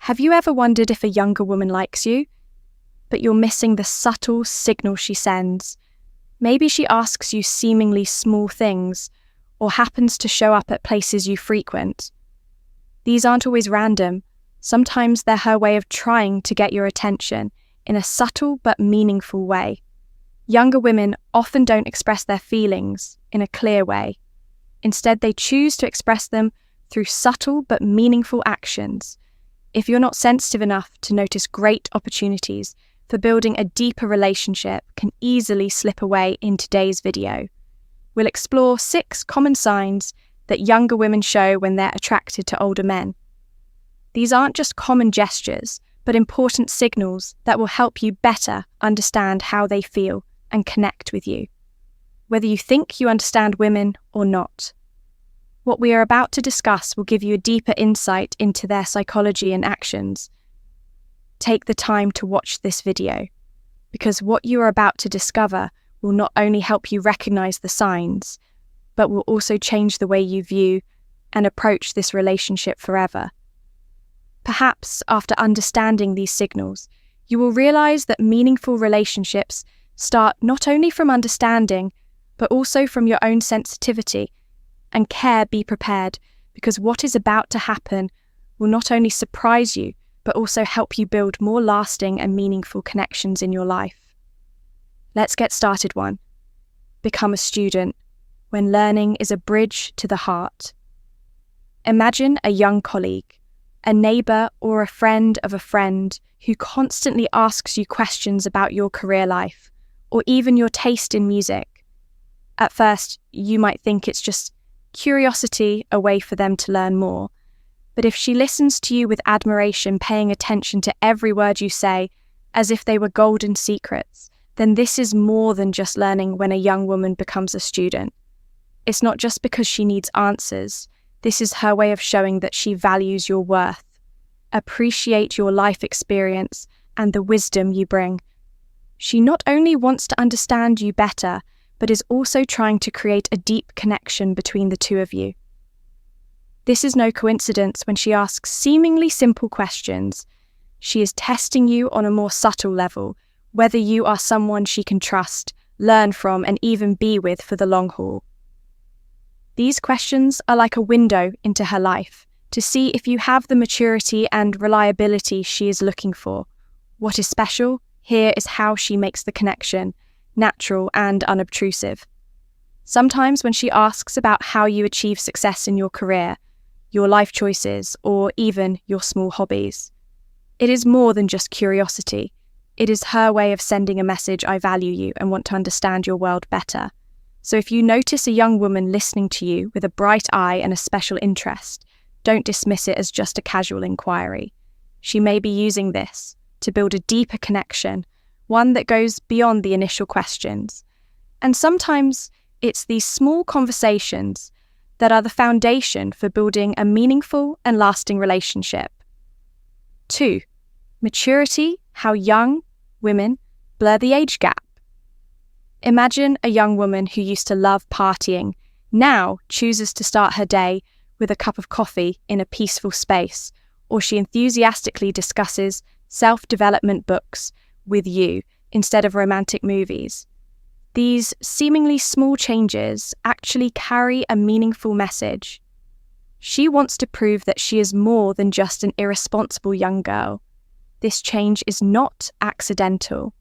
Have you ever wondered if a younger woman likes you, but you're missing the subtle signal she sends? Maybe she asks you seemingly small things, or happens to show up at places you frequent. These aren't always random. Sometimes they're her way of trying to get your attention in a subtle but meaningful way. Younger women often don't express their feelings in a clear way. Instead, they choose to express them through subtle but meaningful actions. If you're not sensitive enough to notice great opportunities for building a deeper relationship can easily slip away in today's video. We'll explore 6 common signs that younger women show when they're attracted to older men. These aren't just common gestures, but important signals that will help you better understand how they feel and connect with you, whether you think you understand women or not. What we are about to discuss will give you a deeper insight into their psychology and actions. Take the time to watch this video, because what you are about to discover will not only help you recognize the signs, but will also change the way you view and approach this relationship forever. Perhaps after understanding these signals, you will realize that meaningful relationships start not only from understanding, but also from your own sensitivity and care. Be prepared, because what is about to happen will not only surprise you, but also help you build more lasting and meaningful connections in your life. Let's get started. 1. Become a student when learning is a bridge to the heart. Imagine a young colleague, a neighbor, or a friend of a friend who constantly asks you questions about your career life, or even your taste in music. At first, you might think it's just curiosity, a way for them to learn more. But if she listens to you with admiration, paying attention to every word you say, as if they were golden secrets, then this is more than just learning when a young woman becomes a student. It's not just because she needs answers. This is her way of showing that she values your worth, appreciate your life experience, and the wisdom you bring. She not only wants to understand you better, but is also trying to create a deep connection between the two of you. This is no coincidence when she asks seemingly simple questions. She is testing you on a more subtle level, whether you are someone she can trust, learn from, and even be with for the long haul. These questions are like a window into her life, to see if you have the maturity and reliability she is looking for. What is special here is how she makes the connection natural and unobtrusive. Sometimes when she asks about how you achieve success in your career, your life choices, or even your small hobbies, it is more than just curiosity. It is her way of sending a message: I value you and want to understand your world better. So if you notice a young woman listening to you with a bright eye and a special interest, don't dismiss it as just a casual inquiry. She may be using this to build a deeper connection, one that goes beyond the initial questions. And sometimes it's these small conversations that are the foundation for building a meaningful and lasting relationship. 2. Maturity, how young women blur the age gap. Imagine a young woman who used to love partying, now chooses to start her day with a cup of coffee in a peaceful space, or she enthusiastically discusses self-development books with you instead of romantic movies. These seemingly small changes actually carry a meaningful message. She wants to prove that she is more than just an irresponsible young girl. This change is not accidental.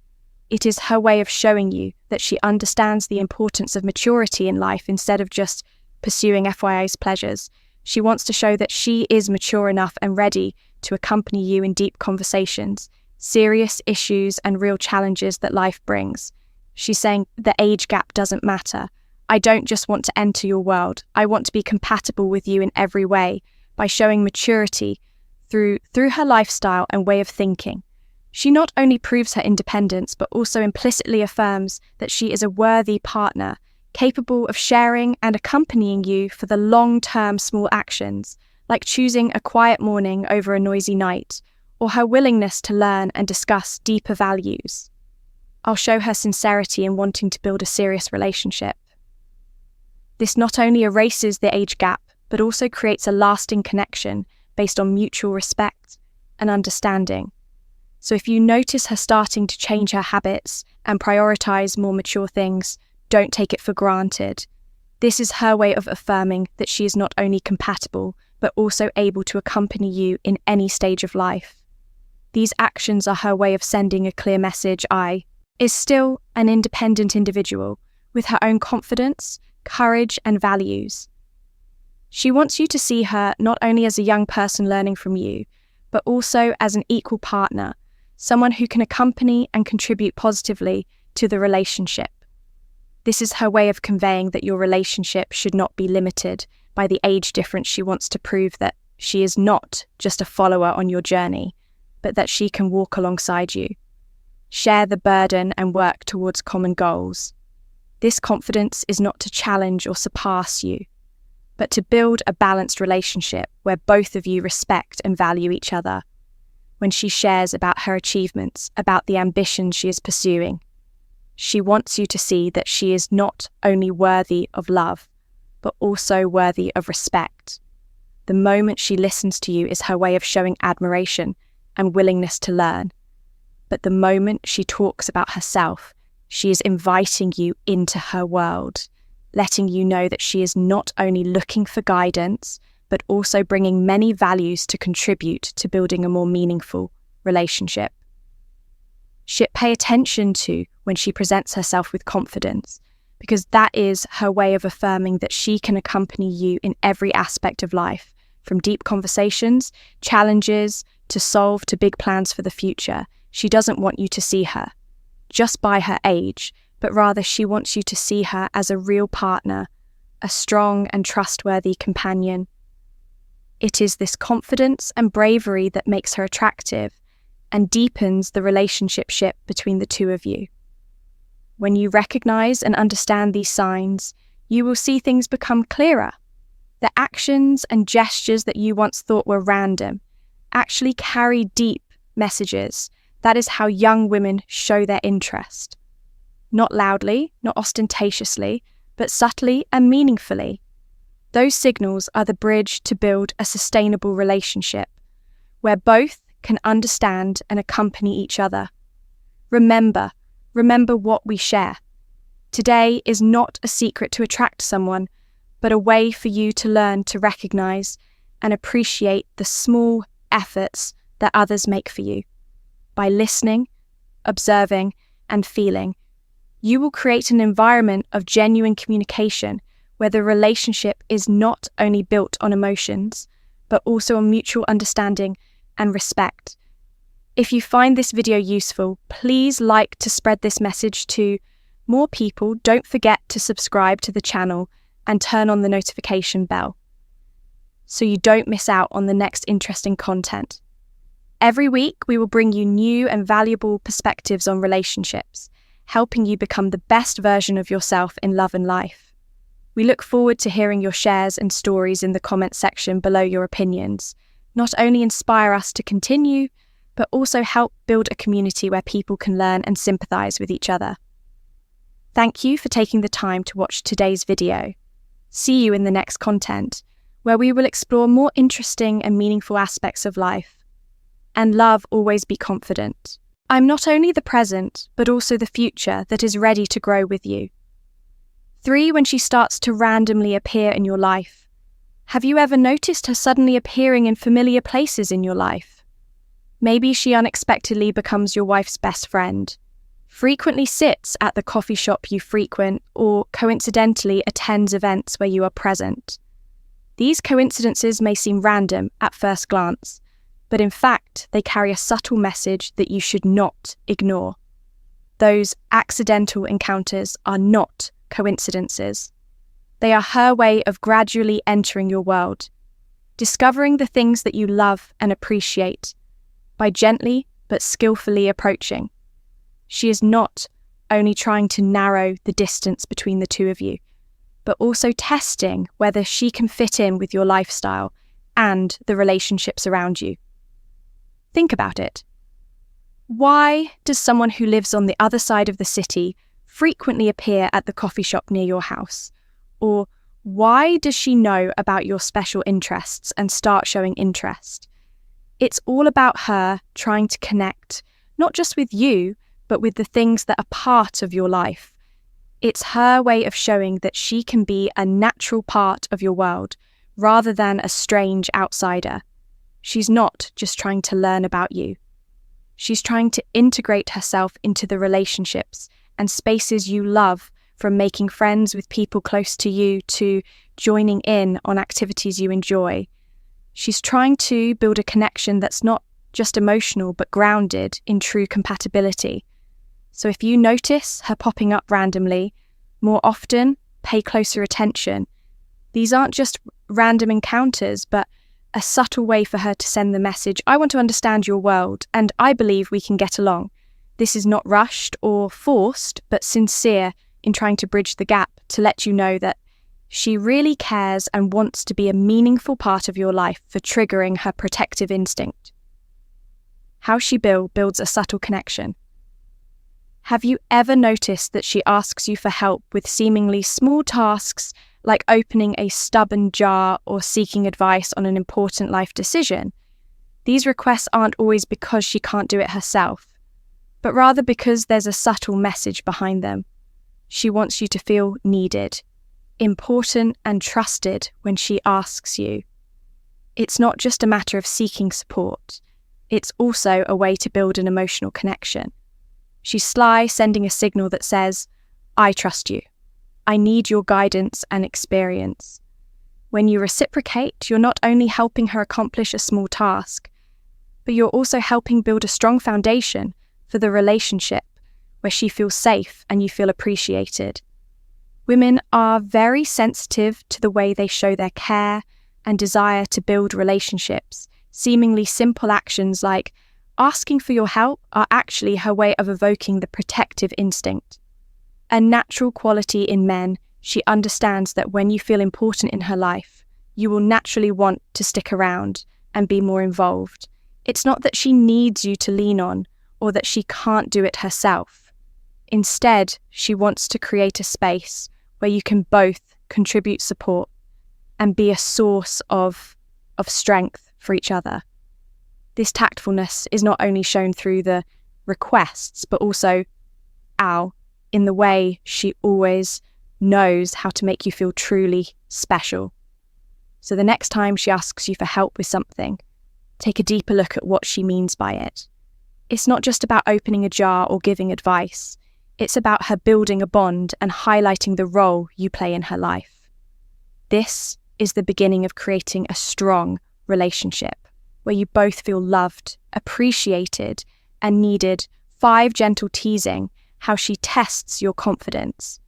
It is her way of showing you that she understands the importance of maturity in life instead of just pursuing FYI's pleasures. She wants to show that she is mature enough and ready to accompany you in deep conversations, serious issues, and real challenges that life brings. She's saying the age gap doesn't matter. I don't just want to enter your world. I want to be compatible with you in every way by showing maturity through her lifestyle and way of thinking. She not only proves her independence, but also implicitly affirms that she is a worthy partner, capable of sharing and accompanying you for the long-term small actions, like choosing a quiet morning over a noisy night, or her willingness to learn and discuss deeper values. I'll show her sincerity in wanting to build a serious relationship. This not only erases the age gap, but also creates a lasting connection based on mutual respect and understanding. So if you notice her starting to change her habits and prioritize more mature things, don't take it for granted. This is her way of affirming that she is not only compatible, but also able to accompany you in any stage of life. These actions are her way of sending a clear message: I is still an independent individual with her own confidence, courage, and values. She wants you to see her not only as a young person learning from you, but also as an equal partner, someone who can accompany and contribute positively to the relationship. This is her way of conveying that your relationship should not be limited by the age difference. She wants to prove that she is not just a follower on your journey, but that she can walk alongside you, share the burden, and work towards common goals. This confidence is not to challenge or surpass you, but to build a balanced relationship where both of you respect and value each other. When she shares about her achievements, about the ambitions she is pursuing, she wants you to see that she is not only worthy of love, but also worthy of respect. The moment she listens to you is her way of showing admiration and willingness to learn. But the moment she talks about herself, she is inviting you into her world, letting you know that she is not only looking for guidance, but also bringing many values to contribute to building a more meaningful relationship. Pay attention to when she presents herself with confidence, because that is her way of affirming that she can accompany you in every aspect of life, from deep conversations, challenges, to solve to big plans for the future. She doesn't want you to see her just by her age, but rather she wants you to see her as a real partner, a strong and trustworthy companion. It is this confidence and bravery that makes her attractive and deepens the relationship between the two of you. When you recognize and understand these signs, you will see things become clearer. The actions and gestures that you once thought were random actually carry deep messages. That is how young women show their interest. Not loudly, not ostentatiously, but subtly and meaningfully. Those signals are the bridge to build a sustainable relationship, where both can understand and accompany each other. Remember what we share. Today is not a secret to attract someone, but a way for you to learn to recognize and appreciate the small efforts that others make for you. By listening, observing, and feeling, you will create an environment of genuine communication where the relationship is not only built on emotions, but also on mutual understanding and respect. If you find this video useful, please like to spread this message to more people. Don't forget to subscribe to the channel and turn on the notification bell so you don't miss out on the next interesting content. Every week, we will bring you new and valuable perspectives on relationships, helping you become the best version of yourself in love and life. We look forward to hearing your shares and stories in the comment section below. Your opinions not only inspire us to continue, but also help build a community where people can learn and sympathize with each other. Thank you for taking the time to watch today's video. See you in the next content, where we will explore more interesting and meaningful aspects of life. And love, always be confident. I'm not only the present, but also the future that is ready to grow with you. 3. When she starts to randomly appear in your life. Have you ever noticed her suddenly appearing in familiar places in your life? Maybe she unexpectedly becomes your wife's best friend, frequently sits at the coffee shop you frequent, or coincidentally attends events where you are present. These coincidences may seem random at first glance, but in fact, they carry a subtle message that you should not ignore. Those accidental encounters are not coincidences. They are her way of gradually entering your world, discovering the things that you love and appreciate, by gently but skillfully approaching. She is not only trying to narrow the distance between the two of you, but also testing whether she can fit in with your lifestyle and the relationships around you. Think about it. Why does someone who lives on the other side of the city frequently appear at the coffee shop near your house? Or why does she know about your special interests and start showing interest? It's all about her trying to connect, not just with you, but with the things that are part of your life. It's her way of showing that she can be a natural part of your world, rather than a strange outsider. She's not just trying to learn about you. She's trying to integrate herself into the relationships and spaces you love, from making friends with people close to you to joining in on activities you enjoy. She's trying to build a connection that's not just emotional, but grounded in true compatibility. So if you notice her popping up randomly, more often, pay closer attention. These aren't just random encounters, but a subtle way for her to send the message, I want to understand your world, and I believe we can get along. This is not rushed or forced, but sincere in trying to bridge the gap to let you know that she really cares and wants to be a meaningful part of your life for triggering her protective instinct. How she builds a subtle connection. Have you ever noticed that she asks you for help with seemingly small tasks like opening a stubborn jar or seeking advice on an important life decision? These requests aren't always because she can't do it herself, but rather because there's a subtle message behind them. She wants you to feel needed, important and trusted when she asks you. It's not just a matter of seeking support. It's also a way to build an emotional connection. She's sly, sending a signal that says, I trust you. I need your guidance and experience. When you reciprocate, you're not only helping her accomplish a small task, but you're also helping build a strong foundation for the relationship where she feels safe and you feel appreciated. Women are very sensitive to the way they show their care and desire to build relationships. Seemingly simple actions like asking for your help are actually her way of evoking the protective instinct. A natural quality in men, she understands that when you feel important in her life, you will naturally want to stick around and be more involved. It's not that she needs you to lean on or that she can't do it herself. Instead, she wants to create a space where you can both contribute support and be a source of strength for each other. This tactfulness is not only shown through the requests, but also, in the way she always knows how to make you feel truly special. So the next time she asks you for help with something, take a deeper look at what she means by it. It's not just about opening a jar or giving advice. It's about her building a bond and highlighting the role you play in her life. This is the beginning of creating a strong relationship where you both feel loved, appreciated, and needed. 5 gentle teasing, how she tests your confidence.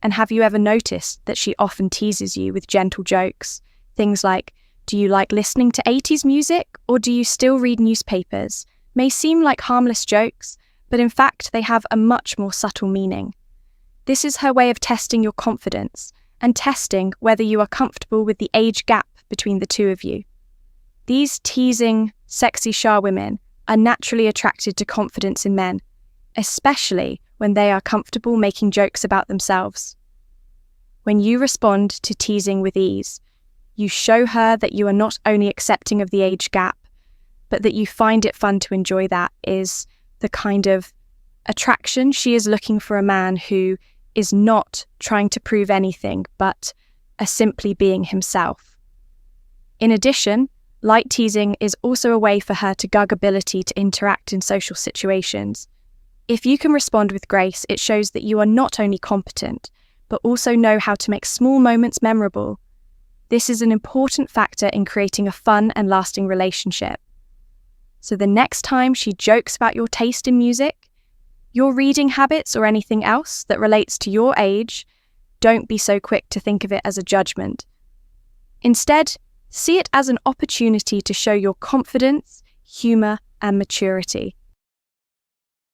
And have you ever noticed that she often teases you with gentle jokes? Things like, do you like listening to 80s music or do you still read newspapers? May seem like harmless jokes, but in fact they have a much more subtle meaning. This is her way of testing your confidence and testing whether you are comfortable with the age gap between the two of you. These teasing, sexy Shah women are naturally attracted to confidence in men, especially when they are comfortable making jokes about themselves. When you respond to teasing with ease, you show her that you are not only accepting of the age gap, but that you find it fun to enjoy that is the kind of attraction she is looking for, a man who is not trying to prove anything, but simply being himself. In addition, light teasing is also a way for her to gug ability to interact in social situations. If you can respond with grace, it shows that you are not only competent, but also know how to make small moments memorable. This is an important factor in creating a fun and lasting relationship. So the next time she jokes about your taste in music, your reading habits, or anything else that relates to your age, don't be so quick to think of it as a judgment. Instead, see it as an opportunity to show your confidence, humour, and maturity.